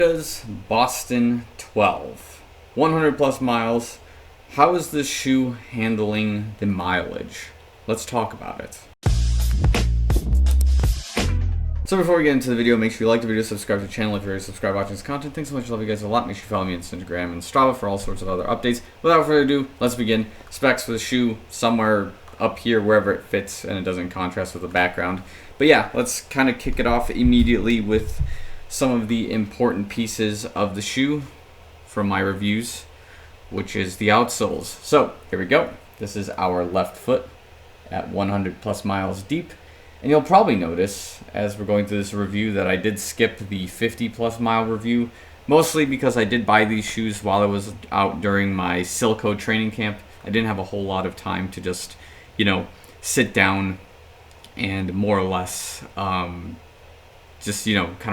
Adidas Boston 12, 100 plus miles. How is this shoe handling the mileage? Let's talk about it. So before we get into the video, make sure you like the video, subscribe to the channel if you're already subscribed watching this content. Thanks so much, I love you guys a lot. Make sure you follow me on Instagram and Strava for all sorts of other updates. Without further ado, let's begin. Specs for the shoe somewhere up here, wherever it fits, and it doesn't contrast with the background. But yeah, let's kind of kick it off immediately with some of the important pieces of the shoe from my reviews, which is the outsoles. So here we go. This is our left foot at 100 plus miles deep. And you'll probably notice as we're going through this review that I did skip the 50 plus mile review, mostly because I did buy these shoes while I was out during my Silco training camp. I didn't have a whole lot of time to just, sit down and more or less kind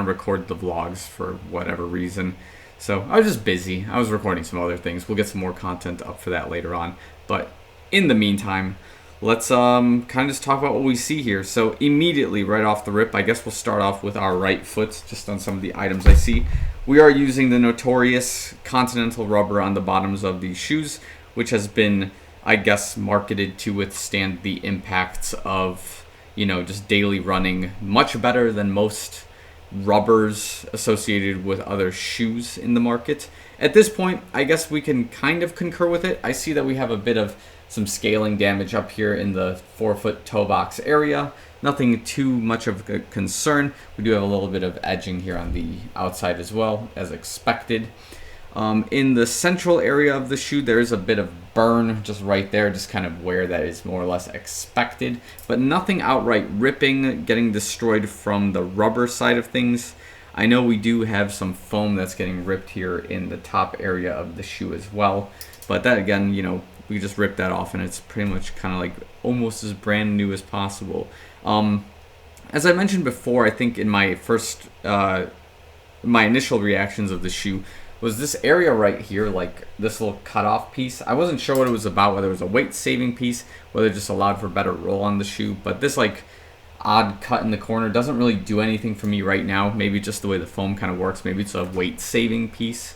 of record the vlogs for whatever reason. So I was just busy. I was recording some other things. We'll get some more content up for that later on. But in the meantime, let's kind of just talk about what we see here. So immediately right off the rip, I guess we'll start off with our right foot, just on some of the items I see. We are using the notorious Continental rubber on the bottoms of these shoes, which has been, I guess, marketed to withstand the impacts of, just daily running much better than most rubbers associated with other shoes in the market. At this point, I guess we can kind of concur with it. I see that we have a bit of some scaling damage up here in the forefoot toe box area. Nothing too much of a concern. We do have a little bit of edging here on the outside as well, as expected. In the central area of the shoe, there is a bit of burn just right there, just kind of where that is more or less expected, but nothing outright ripping, getting destroyed from the rubber side of things. I know we do have some foam that's getting ripped here in the top area of the shoe as well, but that again, we just rip that off and it's pretty much kind of like almost as brand new as possible. As I mentioned before, I think in my my initial reactions of the shoe was this area right here, like this little cutoff piece. I wasn't sure what it was about, whether it was a weight saving piece, whether it just allowed for better roll on the shoe, but this like odd cut in the corner doesn't really do anything for me right now. Maybe just the way the foam kind of works. Maybe it's a weight saving piece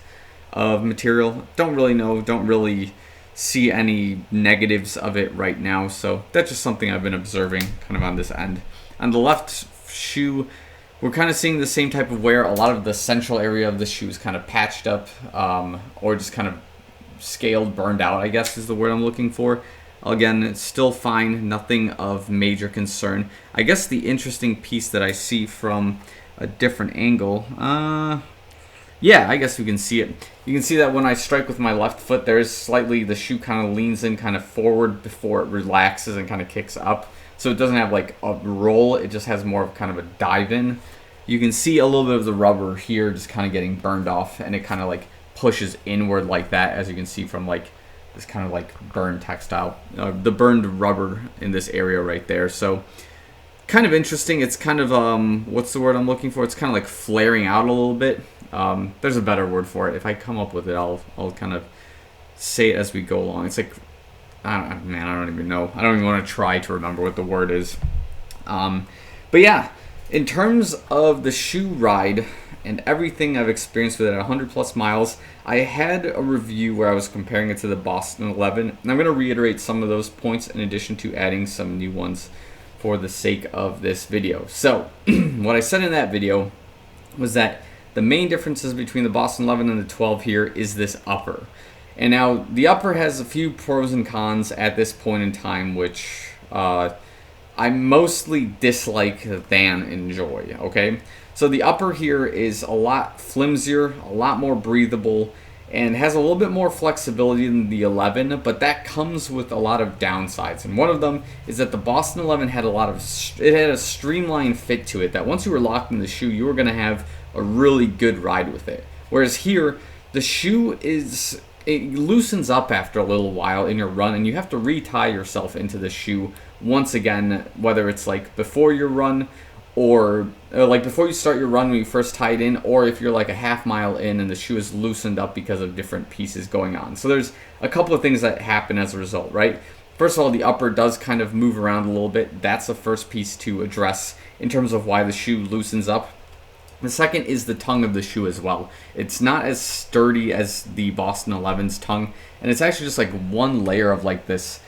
of material. Don't really know. Don't really see any negatives of it right now. So that's just something I've been observing kind of on this end. On the left shoe, we're kind of seeing the same type of wear. A lot of the central area of the shoe is kind of patched up or just kind of scaled, burned out, I guess is the word I'm looking for. Again, it's still fine, nothing of major concern. I guess the interesting piece that I see from a different angle, yeah, I guess we can see it. You can see that when I strike with my left foot, there is slightly, the shoe kind of leans in kind of forward before it relaxes and kind of kicks up. So it doesn't have like a roll, it just has more of kind of a dive in. You can see a little bit of the rubber here just kind of getting burned off, and it kind of like pushes inward like that, as you can see from like this kind of like burned textile, the burned rubber in this area right there. So kind of interesting. It's kind of, what's the word I'm looking for? It's kind of like flaring out a little bit. There's a better word for it. If I come up with it, I'll kind of say it as we go along. It's like, I don't even know. I don't even want to try to remember what the word is. But yeah, in terms of the shoe ride and everything I've experienced with it at 100 plus miles, I had a review where I was comparing it to the Boston 11, and I'm going to reiterate some of those points in addition to adding some new ones for the sake of this video. So what I said in that video was that the main differences between the Boston 11 and the 12 here is this upper. And now the upper has a few pros and cons at this point in time, which I mostly dislike than enjoy, okay? So the upper here is a lot flimsier, a lot more breathable, and has a little bit more flexibility than the 11, but that comes with a lot of downsides. And one of them is that the Boston 11 had a streamlined fit to it, that once you were locked in the shoe, you were gonna have a really good ride with it. Whereas here, the shoe it loosens up after a little while in your run, and you have to re-tie yourself into the shoe once again, whether it's like before your run or like before you start your run when you first tie it in, or if you're like a half mile in and the shoe is loosened up because of different pieces going on. So there's a couple of things that happen as a result, right? First of all, the upper does kind of move around a little bit. That's the first piece to address in terms of why the shoe loosens up. The second is the tongue of the shoe as well. It's not as sturdy as the Boston 11's tongue, and it's actually just like one layer of like this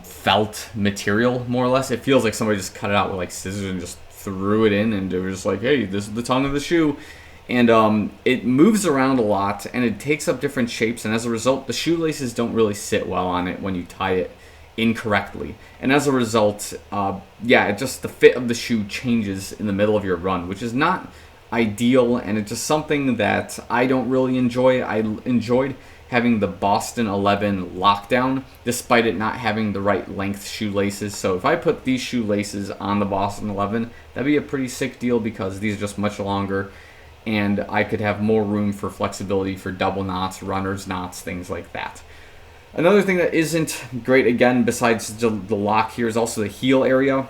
felt material, more or less. It feels like somebody just cut it out with like scissors and just threw it in, and they were just like, hey, this is the tongue of the shoe. And it moves around a lot, and it takes up different shapes, and as a result, the shoelaces don't really sit well on it when you tie it incorrectly. And as a result, the fit of the shoe changes in the middle of your run, which is not ideal, and it's just something that I don't really enjoy. I enjoyed having the Boston 11 lockdown, despite it not having the right length shoelaces. So if I put these shoelaces on the Boston 11, that'd be a pretty sick deal, because these are just much longer, and I could have more room for flexibility for double knots, runner's knots, things like that. Another thing that isn't great, again, besides the lock here, is also the heel area.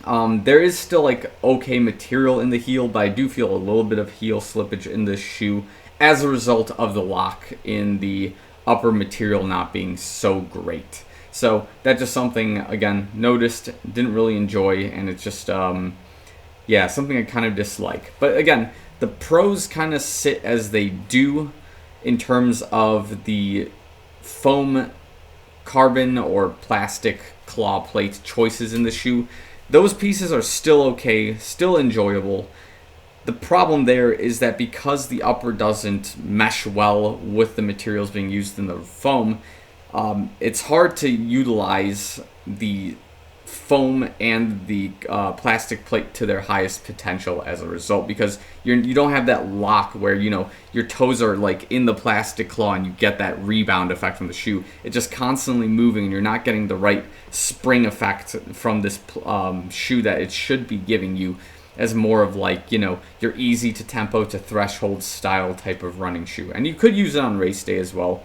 There is still like okay material in the heel, but I do feel a little bit of heel slippage in this shoe as a result of the lock in the upper material not being so great. So that's just something, again, noticed, didn't really enjoy, and it's just, something I kind of dislike. But again, the pros kind of sit as they do in terms of the foam, carbon, or plastic claw plate choices in the shoe. Those pieces are still okay, still enjoyable. The problem there is that because the upper doesn't mesh well with the materials being used in the foam, it's hard to utilize the foam and the plastic plate to their highest potential as a result, because you don't have that lock where, you know, your toes are like in the plastic claw and you get that rebound effect from the shoe. It's just constantly moving, and you're not getting the right spring effect from this shoe that it should be giving you, as more of like, you know, your easy to tempo to threshold style type of running shoe. And you could use it on race day as well,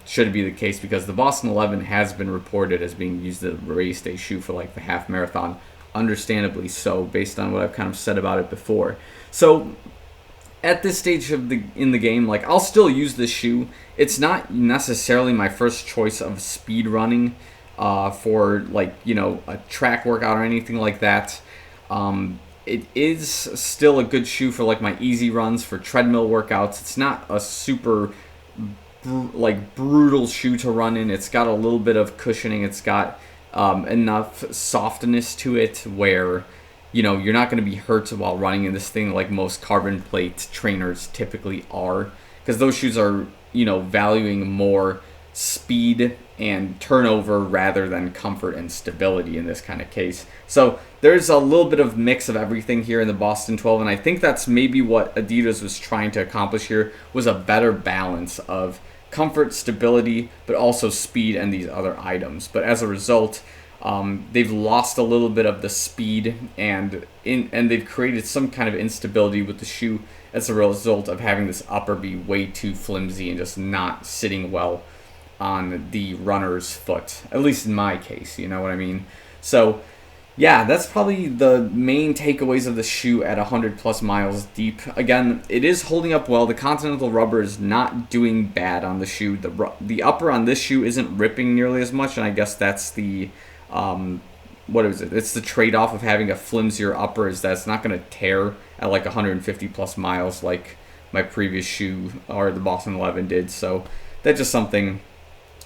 should it be the case, because the Boston 11 has been reported as being used as a race day shoe for like the half marathon, understandably so, based on what I've kind of said about it before. So at this stage in the game, like, I'll still use this shoe. It's not necessarily my first choice of speed running for like, you know, a track workout or anything like that. It is still a good shoe for like my easy runs, for treadmill workouts. It's not a super brutal shoe to run in. It's got a little bit of cushioning. It's got enough softness to it where, you know, you're not going to be hurt while running in this thing like most carbon plate trainers typically are, because those shoes are, you know, valuing more speed and turnover rather than comfort and stability in this kind of case. So there's a little bit of mix of everything here in the Boston 12, and I think that's maybe what Adidas was trying to accomplish here, was a better balance of comfort, stability, but also speed and these other items. But as a result, they've lost a little bit of the speed, and they've created some kind of instability with the shoe as a result of having this upper be way too flimsy and just not sitting well on the runner's foot, at least in my case, you know what I mean? So yeah, that's probably the main takeaways of the shoe at 100 plus miles deep. Again, it is holding up well. The Continental rubber is not doing bad on the shoe. The upper on this shoe isn't ripping nearly as much, and I guess that's the what is it? It's the trade-off of having a flimsier upper, is that it's not going to tear at like 150 plus miles like my previous shoe or the Boston 11 did. So that's just something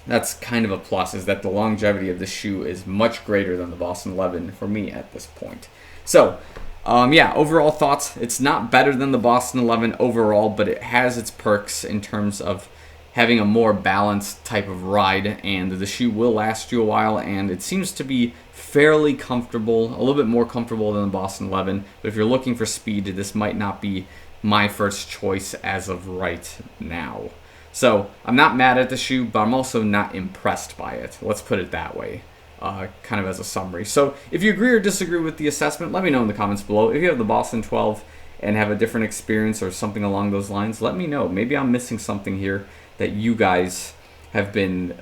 that's kind of a plus, is that the longevity of the shoe is much greater than the Boston 11 for me at this point. So, overall thoughts, it's not better than the Boston 11 overall, but it has its perks in terms of having a more balanced type of ride, and the shoe will last you a while, and it seems to be fairly comfortable, a little bit more comfortable than the Boston 11, but if you're looking for speed, this might not be my first choice as of right now. So I'm not mad at the shoe, but I'm also not impressed by it. Let's put it that way, kind of as a summary. So if you agree or disagree with the assessment, let me know in the comments below. If you have the Boston 12 and have a different experience or something along those lines, let me know. Maybe I'm missing something here that you guys have been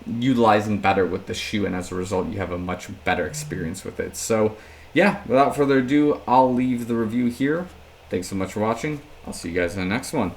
utilizing better with the shoe, and as a result, you have a much better experience with it. So yeah, without further ado, I'll leave the review here. Thanks so much for watching. I'll see you guys in the next one.